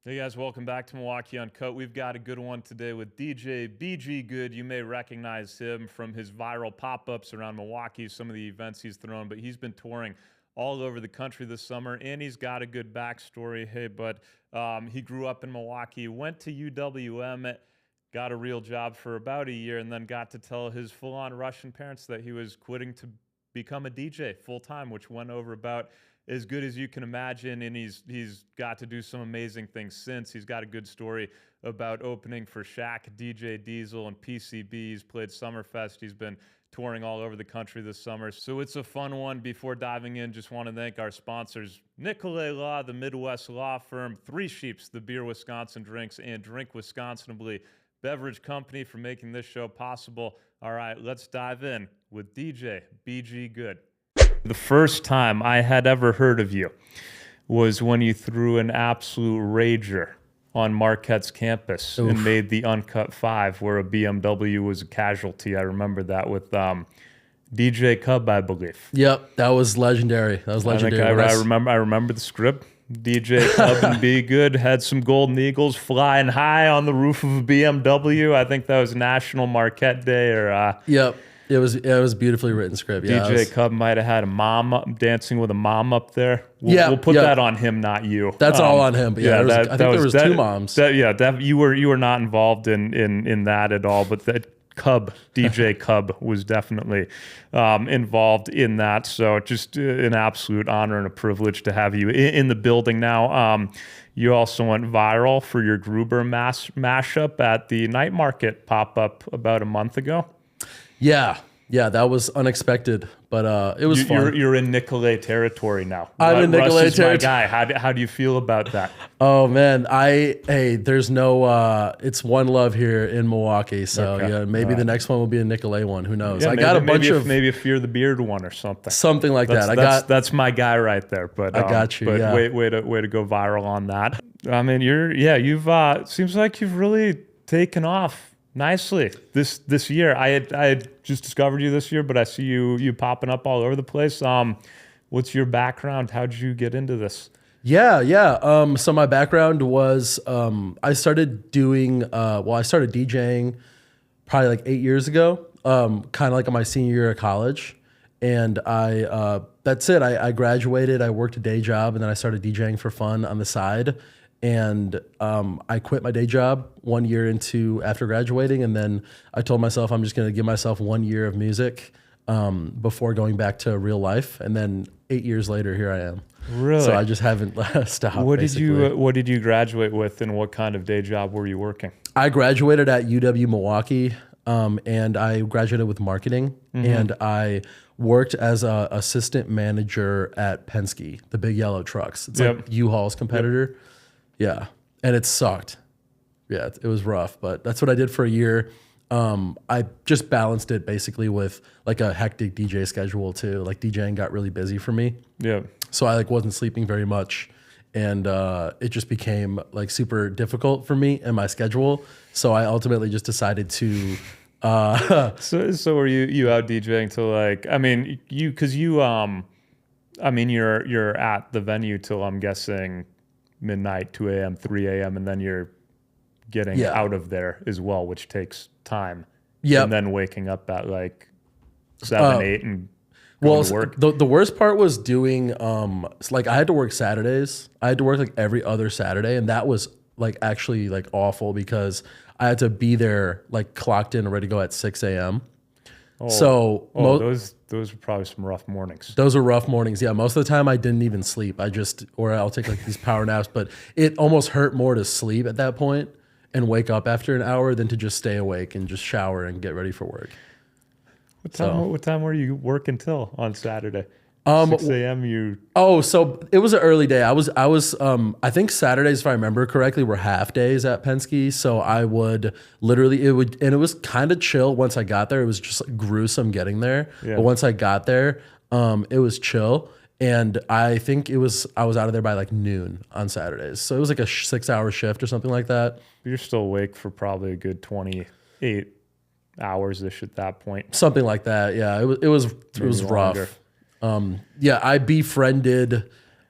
Hey guys, welcome back to Milwaukee Uncut. We've got a good one today with DJ BG Good. You may recognize him from his viral pop-ups around Milwaukee, some of the events he's thrown, but he's been touring all over the country this summer, and he's got a good backstory. Hey, bud, he grew up in Milwaukee, went to UWM, got a real job for about a year, and then got to tell his full-on Russian parents that he was quitting to become a DJ full-time, which went over about as good as you can imagine, and he's got to do some amazing things since. He's got a good story about opening for Shaq, DJ Diesel, and PCB. He's played Summerfest. He's been touring all over the country this summer. So it's a fun one. Before diving in, just want to thank our sponsors, Nicolay Law, the Midwest law firm, Three Sheeps, the beer Wisconsin drinks, and Drink Wisconsinably Beverage Company for making this show possible. All right, let's dive in with DJ BG Good. The first time I had ever heard of you was when you threw an absolute rager on Marquette's campus and made the Uncut 5, where a BMW was a casualty. I remember that with DJ Cub, I believe. Yep, that was legendary. That was legendary. I remember the script. DJ Cub and Be Good had some golden eagles flying high on the roof of a BMW. I think that was National Marquette Day, or Yep. It was a beautifully written script. Yeah, DJ Cub might have had a mom dancing with a mom up there. We'll put that on him, not you. That's all on him. But yeah, I think there was two moms. You were not involved in that at all. But that Cub, DJ Cub, was definitely involved in that. So just an absolute honor and a privilege to have you in the building now. You also went viral for your Gruber mashup at the Night Market pop-up about a month ago. Yeah, that was unexpected, but it was fun. You're in Nicolay territory now. I'm in Nicolay Russ is territory. my guy. How do you feel about that? Oh man, there's no. It's one love here in Milwaukee, so Okay. yeah, maybe the next one will be a Nicolay one. Who knows? Yeah, I got a bunch of maybe a Fear the Beard one or something. something like that. That's my guy right there. But I got you. But yeah. way to go viral on that. I mean, you've seems like you've really taken off nicely this year. I had just discovered you this year, but I see you popping up all over the place. What's your background? How did you get into this? Yeah. So my background was I started DJing probably like 8 years ago, kind of like in my senior year of college. And that's it. I graduated, I worked a day job, and then I started DJing for fun on the side. And I quit my day job 1 year after graduating, and then I told myself I'm just going to give myself 1 year of music before going back to real life. And then 8 years later, here I am. Really? So I just haven't stopped. What did you graduate with, and what kind of day job were you working? I graduated at UW Milwaukee, and I graduated with marketing, and I worked as an assistant manager at Penske, the big yellow trucks. It's like U-Haul's competitor. Yep. Yeah, and it sucked. Yeah, it was rough, but that's what I did for a year. I just balanced it basically with like a hectic DJ schedule too. Like DJing got really busy for me. Yeah. So I wasn't sleeping very much, and it just became like super difficult for me and my schedule. So I ultimately just decided to. So were you out DJing till like? I mean, you're at the venue till I'm guessing midnight, 2 a.m., 3 a.m., and then you're getting out of there as well, which takes time. Yeah. And then waking up at like 7, 8 and going to work. The worst part was doing, like I had to work Saturdays. I had to work like every other Saturday, and that was like actually like awful because I had to be there like clocked in and ready to go at 6 a.m. Those were probably some rough mornings. Those were rough mornings. Yeah, most of the time I didn't even sleep. I'll take like these power naps, but it almost hurt more to sleep at that point and wake up after an hour than to just stay awake and just shower and get ready for work. What time were you working till on Saturday? 6 a.m. So it was an early day. I think Saturdays, if I remember correctly, were half days at Penske. So I would literally, and it was kind of chill once I got there. It was just like gruesome getting there. Yeah. But once I got there, it was chill. And I think I was out of there by like noon on Saturdays. So it was like a 6-hour shift or something like that. You're still awake for probably a good 28 hours-ish at that point. Something like that. Yeah, it was rough. I befriended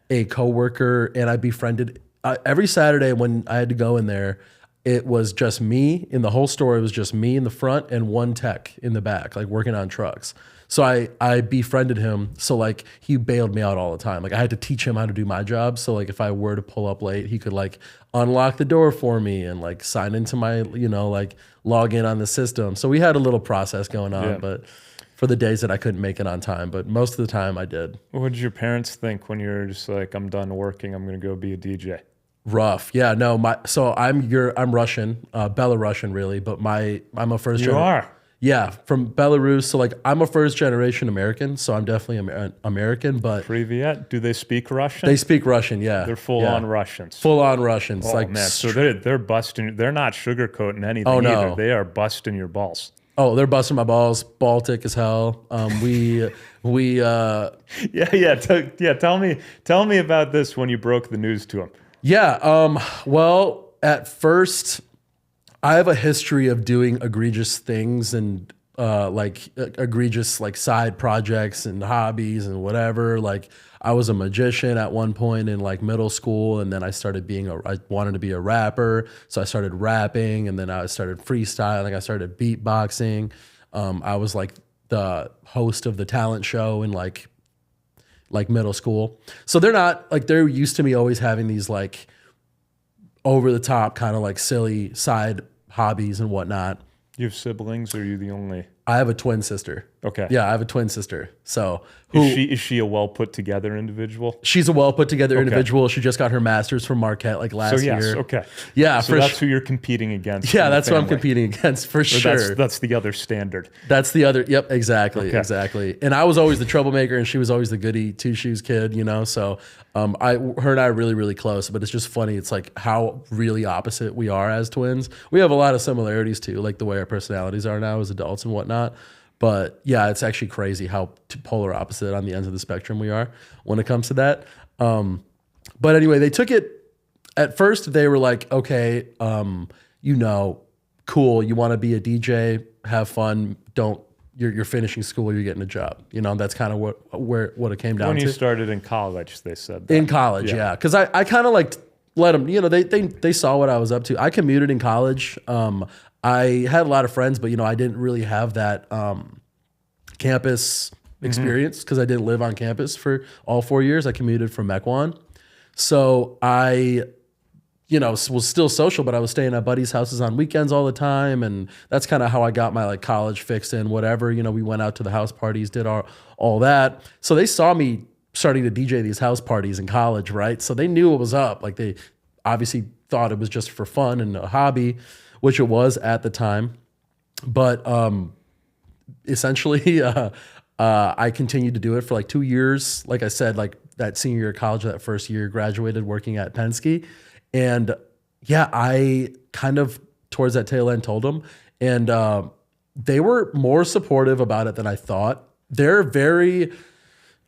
a coworker, and I befriended every Saturday when I had to go in there, it was just me in the whole store. It was just me in the front and one tech in the back, like working on trucks. So I befriended him. So like he bailed me out all the time. Like I had to teach him how to do my job. So like if I were to pull up late, he could like unlock the door for me and like sign into my, like log in on the system. So we had a little process going on, but for the days that I couldn't make it on time, but most of the time I did. What did your parents think when you were just like, I'm done working, I'm going to go be a DJ? Rough. Yeah, no, I'm Russian, Belarusian really, but I'm a first You are? Yeah, from Belarus. So like I'm a first generation American, so I'm definitely American, but Privyet. Do they speak Russian? they speak Russian, yeah. They're full on Russians. Full on Russians. Oh like man, so they're busting, they're not sugarcoating anything Oh, no. either. They are busting your balls. Oh, they're busting my balls, Baltic as hell. Tell me about this when you broke the news to them. Yeah. Well, at first, I have a history of doing egregious things and egregious like side projects and hobbies and whatever. Like I was a magician at one point in like middle school, and then I wanted to be a rapper, so I started rapping, and then I started freestyling. I started beatboxing. I was like the host of the talent show in like middle school. So they're used to me always having these like over the top kind of like silly side hobbies and whatnot. You have siblings, or are you the only? I have a twin sister. Okay. Yeah, I have a twin sister. So is she a well put together individual? She's a well put together individual. She just got her master's from Marquette like last year. Okay. Yeah, so that's who you're competing against. Yeah, that's what I'm competing against for sure. That's the other standard. That's the other. Yep, exactly, exactly. And I was always the troublemaker, and she was always the goody two shoes kid. So her and I are really, really close. But it's just funny. It's like how really opposite we are as twins. We have a lot of similarities too, like the way our personalities are now as adults and whatnot. But yeah, it's actually crazy how polar opposite on the ends of the spectrum we are when it comes to that. But anyway, they took it at first. They were like, okay, cool. You want to be a DJ, have fun. You're finishing school, you're getting a job. That's kind of what it came down to. When you started in college, they said that. In college, yeah. Because I kind of like let them, they saw what I was up to. I commuted in college. I had a lot of friends, but I didn't really have that campus experience because I didn't live on campus for all 4 years. I commuted from Mequon. So I, was still social, but I was staying at buddies' houses on weekends all the time. And that's kind of how I got my like college fix in, whatever. We went out to the house parties, did all that. So they saw me starting to DJ these house parties in college, right? So they knew what was up. Like they obviously thought it was just for fun and a hobby, which it was at the time. But essentially, I continued to do it for like 2 years. Like I said, like that senior year of college, that first year, graduated working at Penske. And yeah, I kind of towards that tail end told them. And they were more supportive about it than I thought. They're very...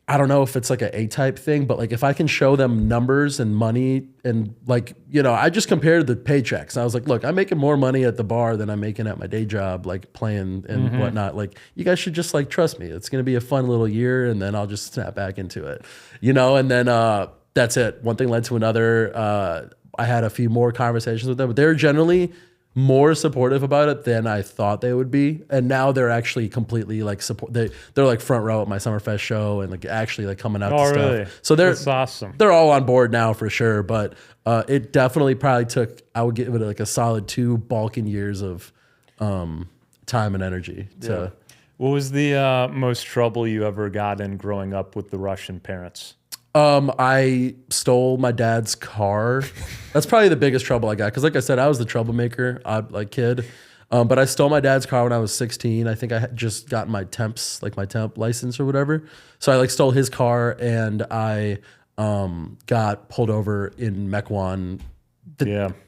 I don't know if it's like an A-type thing, but like if I can show them numbers and money and like, I just compared the paychecks. I was like, look, I'm making more money at the bar than I'm making at my day job, like playing and whatnot. Like you guys should just like trust me. It's going to be a fun little year and then I'll just snap back into it, and then that's it. One thing led to another. I had a few more conversations with them, but they're generally more supportive about it than I thought they would be. And now they're actually completely like support. They're like front row at my Summerfest show and like actually like coming out to stuff. Really? So that's awesome. They're all on board now for sure. But it definitely probably took, I would give it like a solid 2 Balkan years of time and energy to. What was the most trouble you ever got in growing up with the Russian parents? I stole my dad's car. That's probably the biggest trouble I got. Cause like I said, I was the troublemaker, kid. But I stole my dad's car when I was 16. I think I had just gotten my temp license or whatever. So I like stole his car and I, got pulled over in Mequon.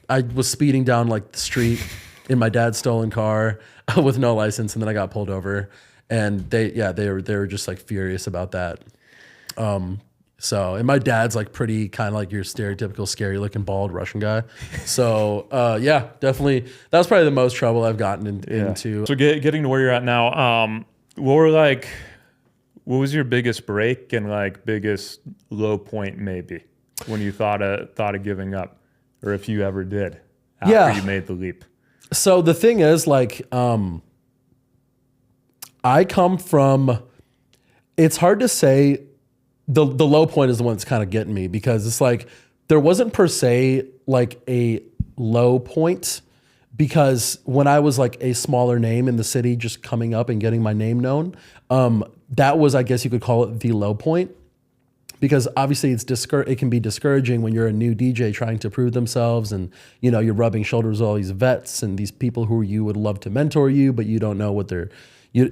I was speeding down like the street in my dad's stolen car with no license. And then I got pulled over and they were just like furious about that. And my dad's like pretty kind of like your stereotypical scary looking bald Russian guy. So definitely that was probably the most trouble I've gotten into. So getting to where you're at now, what was your biggest break and like biggest low point maybe? when you thought of giving up, or if you ever did after you made the leap? So the thing is, like, I come from, it's hard to say, the low point is the one that's kind of getting me, because it's like, there wasn't per se like a low point, because when I was like a smaller name in the city, just coming up and getting my name known, that was, I guess you could call it the low point. Because obviously it can be discouraging when you're a new DJ trying to prove themselves, and you know, you're rubbing shoulders with all these vets and these people who you would love to mentor you, but you don't know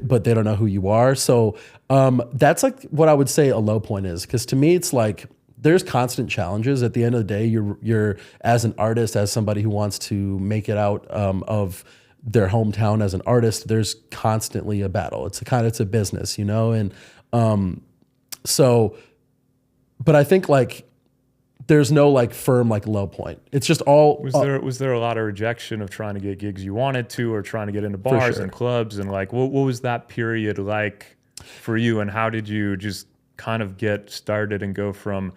but they don't know who you are. So that's like what I would say a low point is, because to me it's like there's constant challenges. At the end of the day, you're as an artist, as somebody who wants to make it out of their hometown as an artist, there's constantly a battle. It's a business, you know, and so. But I think like there's no like firm like low point. It's just all. Was there a lot of rejection of trying to get gigs you wanted to, or trying to get into bars and clubs, and like what was that period like for you, and how did you just kind of get started and go from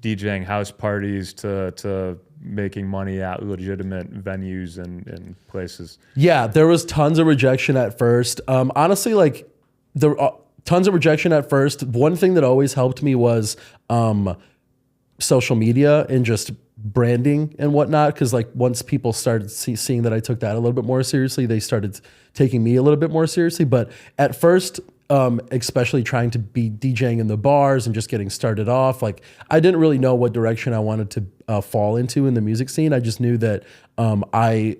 DJing house parties to making money at legitimate venues and places? Yeah, there was tons of rejection at first. Honestly, like tons of rejection at first. One thing that always helped me was social media and just branding and whatnot. Because like once people started seeing that I took that a little bit more seriously, they started taking me a little bit more seriously. But at first, especially trying to be DJing in the bars and just getting started off, like I didn't really know what direction I wanted to fall into in the music scene. I just knew that I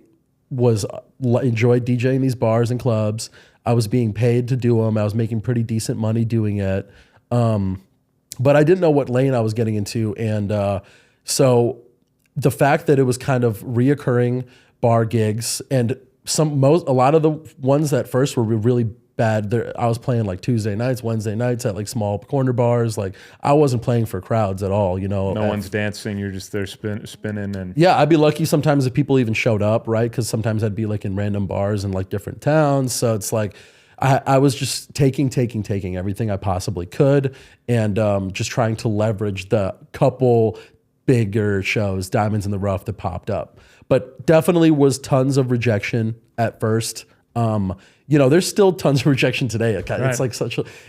enjoyed DJing these bars and clubs. I was being paid to do them. I was making pretty decent money doing it. But I didn't know what lane I was getting into. And so the fact that it was kind of reoccurring bar gigs, and a lot of the ones that first were really bad. I was playing like Tuesday nights, Wednesday nights at like small corner bars. Like I wasn't playing for crowds at all, you know. No one's dancing. You're just there spinning. And yeah, I'd be lucky sometimes if people even showed up, right? Because sometimes I'd be like in random bars in like different towns. So it's like I was just taking everything I possibly could, and just trying to leverage the couple bigger shows, Diamonds in the Rough, that popped up. But definitely was tons of rejection at first. You know, there's still tons of rejection today. It's like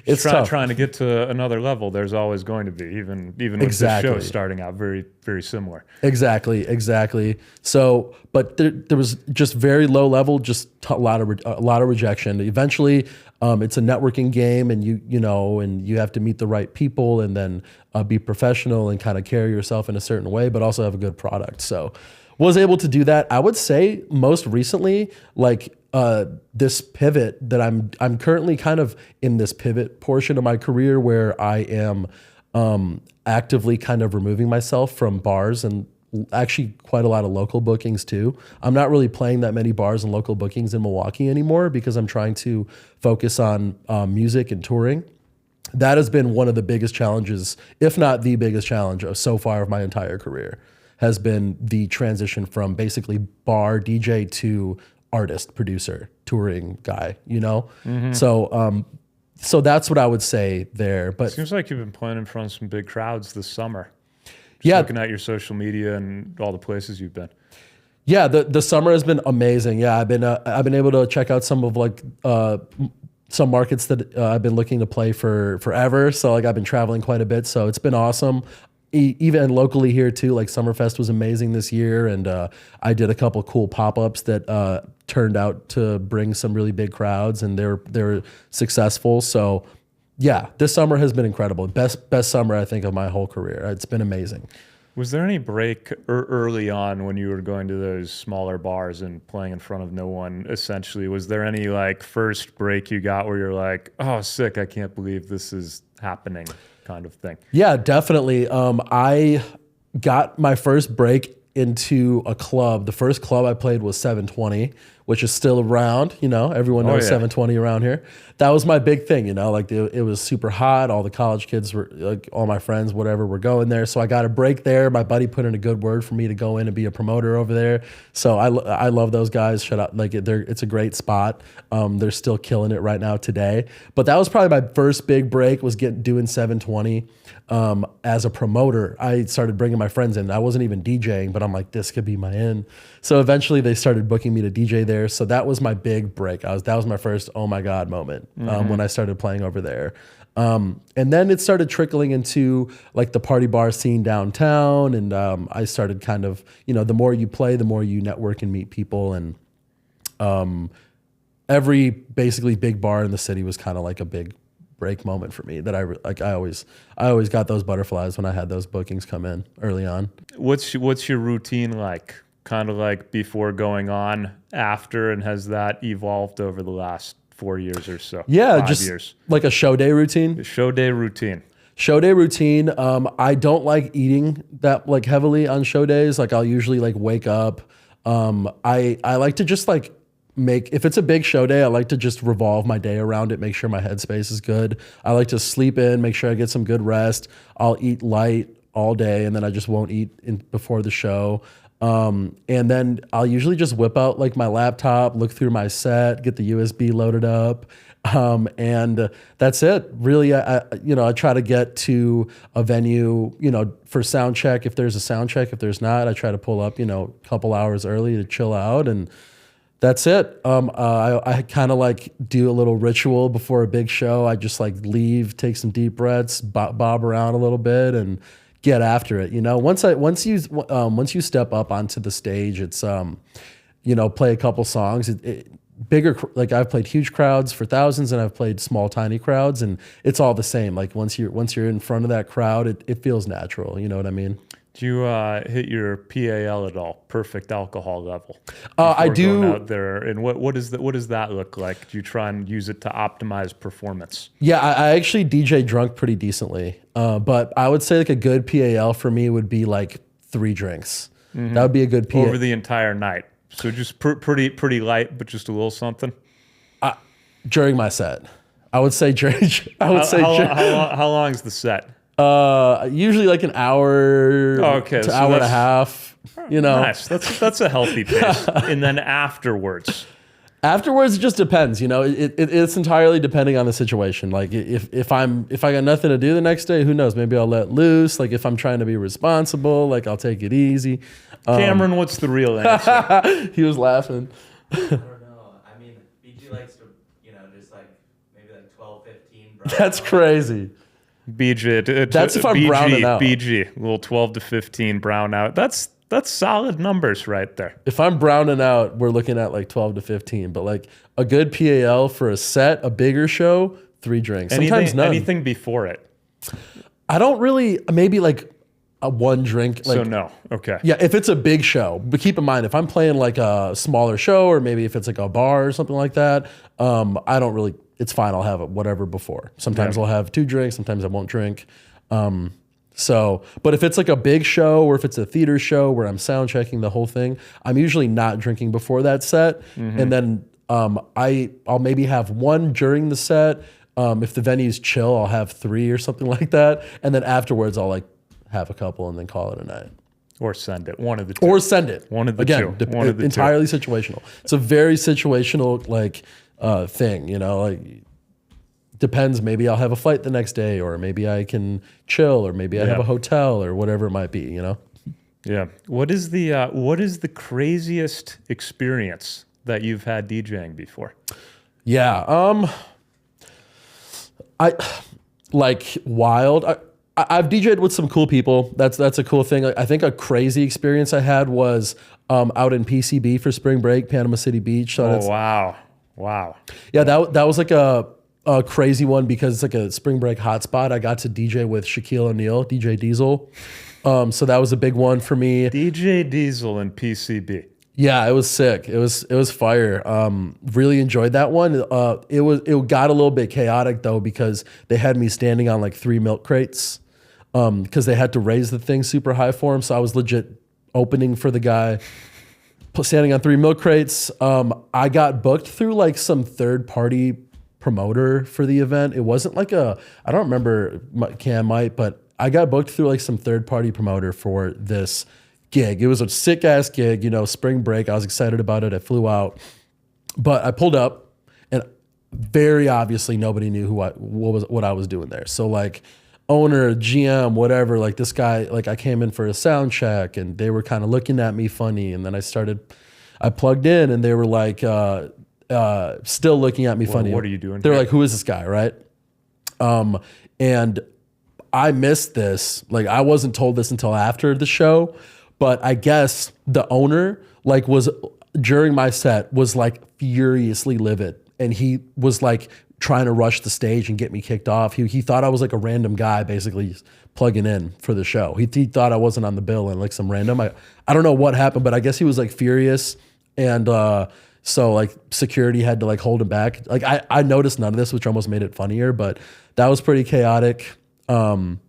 it's tough. Trying to get to another level. There's always going to be, even with the show starting out very, very similar. Exactly. So, but there was just very low level, just a lot of rejection. Eventually, it's a networking game, and you have to meet the right people, and then be professional and kind of carry yourself in a certain way, but also have a good product. So, was able to do that. I would say most recently, like this pivot that I'm currently kind of in this pivot portion of my career where I am actively kind of removing myself from bars and actually quite a lot of local bookings too. I'm not really playing that many bars and local bookings in Milwaukee anymore because I'm trying to focus on music and touring. That has been one of the biggest challenges, if not the biggest challenge so far of my entire career, has been the transition from basically bar DJ to artist, producer, touring guy, you know? Mm-hmm. So that's what I would say there. But seems like you've been playing in front of some big crowds this summer. Looking at your social media and all the places you've been. Yeah, the summer has been amazing. Yeah, I've been able to check out some of like some markets that I've been looking to play for forever. So like I've been traveling quite a bit. So it's been awesome. Even locally here too, like Summerfest was amazing this year, and I did a couple cool pop-ups that turned out to bring some really big crowds, and they're successful. So yeah, this summer has been incredible. Best summer I think of my whole career. It's been amazing. Was there any break early on when you were going to those smaller bars and playing in front of no one, essentially? Was there any like first break you got where you're like, oh, sick, I can't believe this is happening kind of thing? Yeah, definitely. I got my first break into a club. The first club I played was 720, which is still around. Everyone knows 720 around here. That was my big thing. Like it was super hot. All the college kids were like, all my friends, whatever, were going there. So I got a break there. My buddy put in a good word for me to go in and be a promoter over there. So I love those guys. Shout out, like it's a great spot. They're still killing it right now today. But that was probably my first big break, was doing 720. As a promoter, I started bringing my friends in. I wasn't even DJing, but I'm like, this could be my in. So eventually they started booking me to DJ there. So that was my big break. That was my first, oh my God moment when I started playing over there. And then it started trickling into like the party bar scene downtown. And I started kind of, the more you play, the more you network and meet people. And every basically big bar in the city was kind of like a big break moment for me that I always got those butterflies when I had those bookings come in early on. What's your routine like? Kind of like before, going on, after, and has that evolved over the last 4 years or so? Yeah, 5 just years. Like a show day routine. Show day routine. Show day routine. I don't like eating that like heavily on show days. Like I'll usually like wake up. I like to just like if it's a big show day, I like to just revolve my day around it, make sure my headspace is good. I like to sleep in, make sure I get some good rest. I'll eat light all day, and then I just won't eat before the show. And then I'll usually just whip out like my laptop, look through my set, get the USB loaded up. And that's it. Really, I try to get to a venue, for sound check. If there's a sound check, if there's not, I try to pull up, a couple hours early to chill out, and that's it. I kind of like do a little ritual before a big show. I just like leave, take some deep breaths, bob around a little bit, and get after it. Once you step up onto the stage, it's play a couple songs. Bigger, like I've played huge crowds for thousands, and I've played small, tiny crowds, and it's all the same. Like once you're in front of that crowd, it feels natural. You know what I mean? Do you hit your PAL at all? Perfect alcohol level. I do. Going out there, and what does that look like? Do you try and use it to optimize performance? Yeah, I actually DJ drunk pretty decently, but I would say like a good PAL for me would be like 3 drinks. That would be a good PAL over the entire night. So just pretty light, but just a little something. During my set, I would say during. How long is the set? Usually like an hour to hour and a half. Nice. That's a healthy pace. And then afterwards, it just depends. It's entirely depending on the situation. Like if I got nothing to do the next day, who knows? Maybe I'll let loose. Like if I'm trying to be responsible, like I'll take it easy. Cameron, what's the real answer? He was laughing. I don't know. I mean, BG likes to, just like maybe like 12, 15. That's crazy. BG. That's if I'm browning out. BG, a little 12 to 15 brown out. That's solid numbers right there. If I'm browning out, we're looking at like 12 to 15. But like a good PAL for a set, a bigger show, 3 drinks. Sometimes none. Anything before it? I don't really, maybe like a 1 drink. Like, so no. Okay. Yeah, if it's a big show. But keep in mind, if I'm playing like a smaller show, or maybe if it's like a bar or something like that, I don't really, it's fine. I'll have whatever before. Sometimes I'll have 2 drinks. Sometimes I won't drink. But if it's like a big show, or if it's a theater show where I'm sound checking the whole thing, I'm usually not drinking before that set. And then I'll maybe have 1 during the set. If the venue's chill, I'll have 3 or something like that. And then afterwards, I'll like have a couple and then call it a night. Or send it. One of the two. Or send it. One of the Again, two. One of the entirely situational. It's a very situational like thing, like depends. Maybe I'll have a flight the next day, or maybe I can chill, or maybe I have a hotel, or whatever it might be, Yeah. What is the craziest experience that you've had DJing before? Yeah. I like wild. I've DJed with some cool people. That's a cool thing. I think a crazy experience I had was out in PCB for spring break, Panama City Beach. So Wow. Yeah, that was like a crazy one, because it's like a spring break hotspot. I got to DJ with Shaquille O'Neal, DJ Diesel. So that was a big one for me. DJ Diesel and PCB. Yeah, it was sick. It was fire. Really enjoyed that one. It got a little bit chaotic though, because they had me standing on like 3 milk crates, because they had to raise the thing super high for him. So I was legit opening for the guy, standing on 3 milk crates. I got booked through like some third party promoter for the event. It wasn't like I don't remember, Cam might, but I got booked through like some third party promoter for this gig. It was a sick ass gig, spring break. I was excited about it. I flew out, but I pulled up and very obviously nobody knew what I was doing there. So like owner, GM, whatever, like this guy, like I came in for a sound check and they were kind of looking at me funny. And then I plugged in and they were like, still looking at me funny. What are you doing? They're like, who is this guy? Right. And I missed this. Like I wasn't told this until after the show, but I guess the owner like was during my set was like furiously livid. And he was like trying to rush the stage and get me kicked off. He thought I was like a random guy basically plugging in for the show. He thought I wasn't on the bill and like some random, I don't know what happened, but I guess he was like furious. And, so like security had to like hold him back. Like I noticed none of this, which almost made it funnier, but that was pretty chaotic. But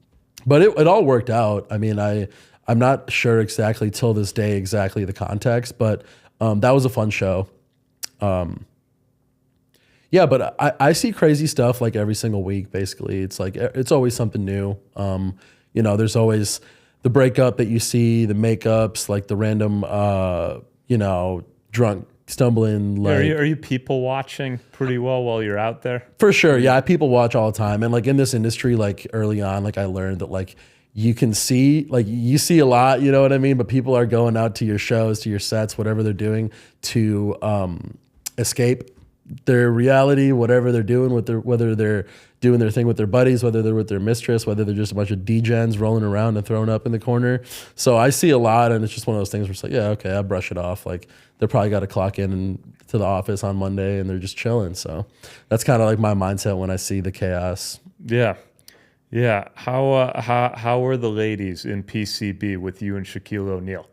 it all worked out. I mean, I'm not sure exactly till this day exactly the context, but that was a fun show. Yeah, but I see crazy stuff like every single week. Basically, it's like it's always something new. There's always the breakup that you see, the makeups, like the random, drunk stumbling. Like, are you people watching pretty well while you're out there? For sure, yeah. People watch all the time, and like in this industry, like early on, like I learned that like you can see, like you see a lot, you know what I mean? But people are going out to your shows, to your sets, whatever they're doing to escape their reality, whatever they're doing whether they're doing their thing with their buddies, whether they're with their mistress, whether they're just a bunch of degens rolling around and thrown up in the corner. So I see a lot, and it's just one of those things where it's like, yeah, okay, I brush it off. Like they're probably got to clock in to the office on Monday, and they're just chilling. So that's kind of like my mindset when I see the chaos. Yeah. Yeah. How were the ladies in PCB with you and Shaquille O'Neal?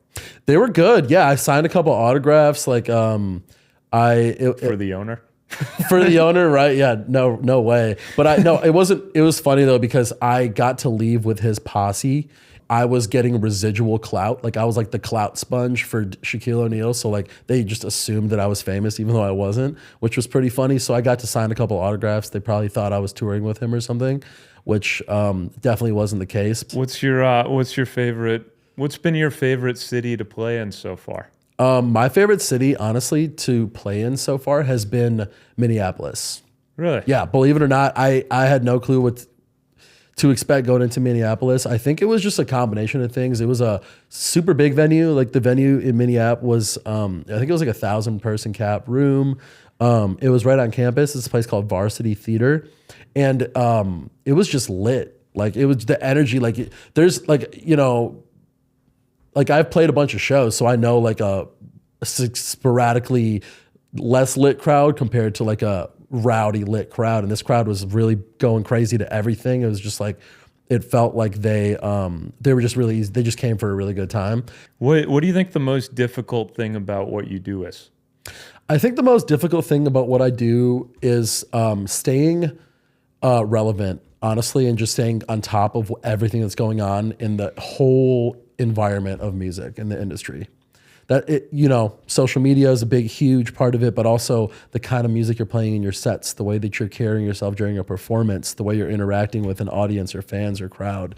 They were good. Yeah, I signed a couple autographs. Like for the owner. For the owner, right? Yeah, no way. But it wasn't. It was funny though because I got to leave with his posse. I was getting residual clout. Like I was like the clout sponge for Shaquille O'Neal. So like they just assumed that I was famous even though I wasn't, which was pretty funny. So I got to sign a couple autographs. They probably thought I was touring with him or something, which definitely wasn't the case. What's been your favorite city to play in so far? My favorite city, honestly, to play in so far has been Minneapolis. Really? Yeah, believe it or not, I had no clue what to expect going into Minneapolis. I think it was just a combination of things. It was a super big venue. Like the venue in Minneapolis was, I think it was like 1,000-person cap room. It was right on campus. It's a place called Varsity Theater. And it was just lit. Like it was the energy, like there's like, like I've played a bunch of shows, so I know like a sporadically less lit crowd compared to like a rowdy lit crowd. And this crowd was really going crazy to everything. It was just like, it felt like they were just really easy. They just came for a really good time. What do you think the most difficult thing about what you do is? I think the most difficult thing about what I do is staying relevant, honestly, and just staying on top of everything that's going on in the whole environment of music in the industry. That social media is a big, huge part of it, but also the kind of music you're playing in your sets, the way that you're carrying yourself during a performance, the way you're interacting with an audience or fans or crowd.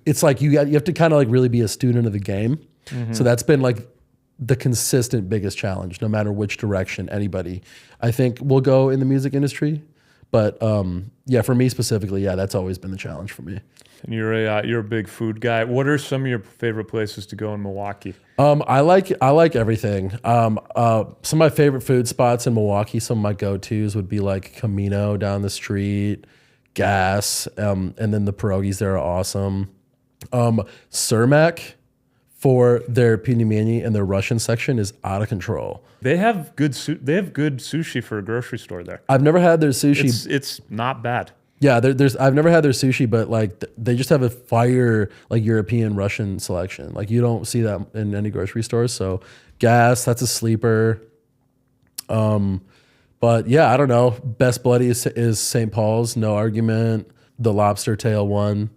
It's like you have to kind of like really be a student of the game. Mm-hmm. So that's been like the consistent biggest challenge, no matter which direction anybody I think will go in the music industry. But for me specifically, that's always been the challenge for me. And you're a big food guy. What are some of your favorite places to go in Milwaukee? I like everything. Some of my favorite food spots in Milwaukee, some of my go-tos would be like Camino down the street, Gas, and then the pierogies there are awesome. Cermak for their pinimani and their Russian section is out of control. They have good sushi for a grocery store there. I've never had their sushi. It's not bad. Yeah, I've never had their sushi, but like they just have a fire like European Russian selection. Like you don't see that in any grocery stores. So Gas, that's a sleeper. But yeah, I don't know. Best Bloody is St. Paul's, no argument. The Lobster Tail one,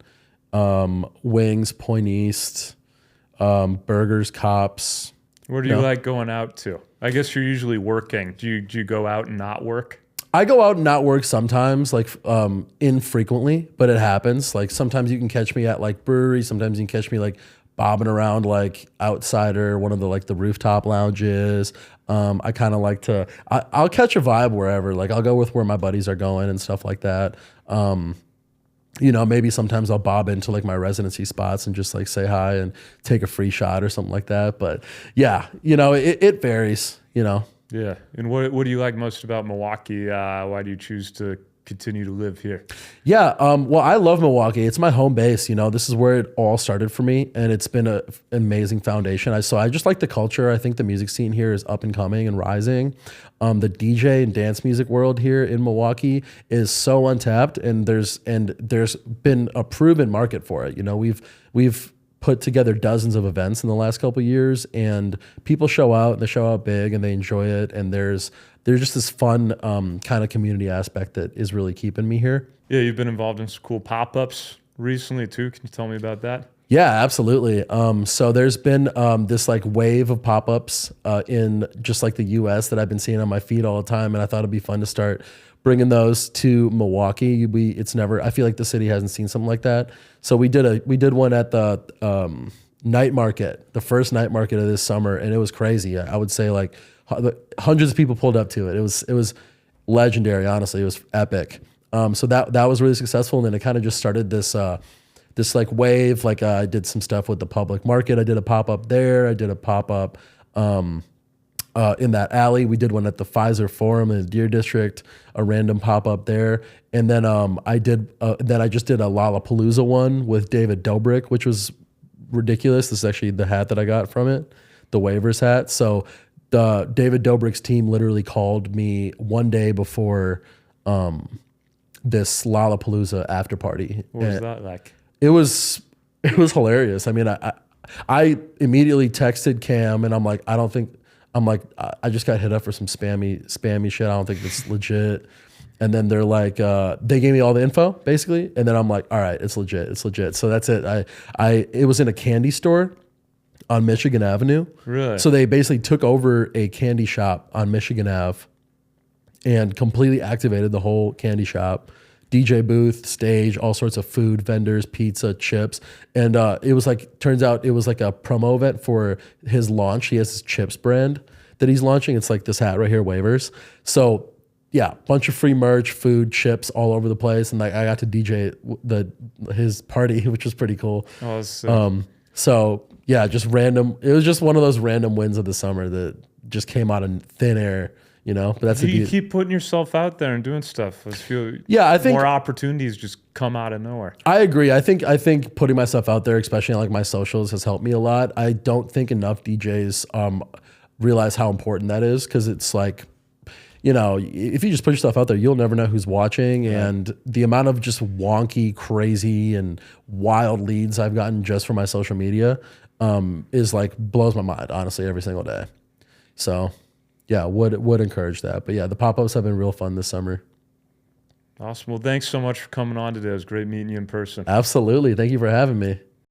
Wings, Point East, Burgers, Cops. Where do you like going out to? I guess you're usually working. Do you go out and not work? I go out and not work sometimes, like infrequently, but it happens. Like sometimes you can catch me at like breweries. Sometimes you can catch me like bobbing around like outsider, one of the like the rooftop lounges. I kind of like to. I'll catch a vibe wherever. Like I'll go with where my buddies are going and stuff like that. You know, maybe sometimes I'll bob into like my residency spots and just like say hi and take a free shot or something like that. But yeah, you know, it varies. You know. Yeah. And what do you like most about Milwaukee? Why do you choose to continue to live here? Yeah. Well, I love Milwaukee. It's my home base. You know, this is where it all started for me, and it's been an amazing foundation. I just like the culture. I think the music scene here is up and coming and rising. The DJ and dance music world here in Milwaukee is so untapped, and there's been a proven market for it. You know, we've put together dozens of events in the last couple of years, and people show out, and they show out big, and they enjoy it. And there's just this fun kind of community aspect that is really keeping me here. Yeah, you've been involved in some cool pop-ups recently too. Can you tell me about that? Yeah, absolutely. So there's been this like wave of pop-ups in just like the U.S. that I've been seeing on my feed all the time, and I thought it'd be fun to start bringing those to Milwaukee. I feel like the city hasn't seen something like that. So we did one at the night market, the first night market of this summer, and it was crazy. I would say like hundreds of people pulled up to it. It was legendary. Honestly, it was epic. So that was really successful, and then it kind of just started this like wave. Like I did some stuff with the public market. I did a pop up there. I did a pop up in that alley. We did one at the Pfizer Forum in the Deer District, a random pop up there, and then I just did a Lollapalooza one with David Dobrik, which was ridiculous. This is actually the hat that I got from it, the waivers hat. So the David Dobrik's team literally called me one day before this Lollapalooza after party. What was that like? It was hilarious. I mean, I immediately texted Cam, and I'm like, I just got hit up for some spammy shit. I don't think it's legit. And then they're like, they gave me all the info basically, and then I'm like, all right, it's legit. So that's it. It was in a candy store on Michigan Avenue. Really? So they basically took over a candy shop on Michigan Ave and completely activated the whole candy shop. DJ booth, stage, all sorts of food vendors, pizza, chips. And turns out it was like a promo event for his launch. He has this chips brand that he's launching. It's like this hat right here, waivers. So yeah, bunch of free merch, food, chips all over the place. And like I got to DJ his party, which was pretty cool. Oh, that's sick. So yeah, just random. It was just one of those random wins of the summer that just came out of thin air. You know, but that's you keep putting yourself out there and doing stuff. I think more opportunities just come out of nowhere. I agree. I think putting myself out there, especially on like my socials, has helped me a lot. I don't think enough DJs realize how important that is, because it's like, you know, if you just put yourself out there, you'll never know who's watching. Right. And the amount of just wonky, crazy, and wild leads I've gotten just from my social media is like blows my mind, honestly, every single day. So yeah, would encourage that. But yeah, the pop-ups have been real fun this summer. Awesome. Well, thanks so much for coming on today. It was great meeting you in person. Absolutely. Thank you for having me.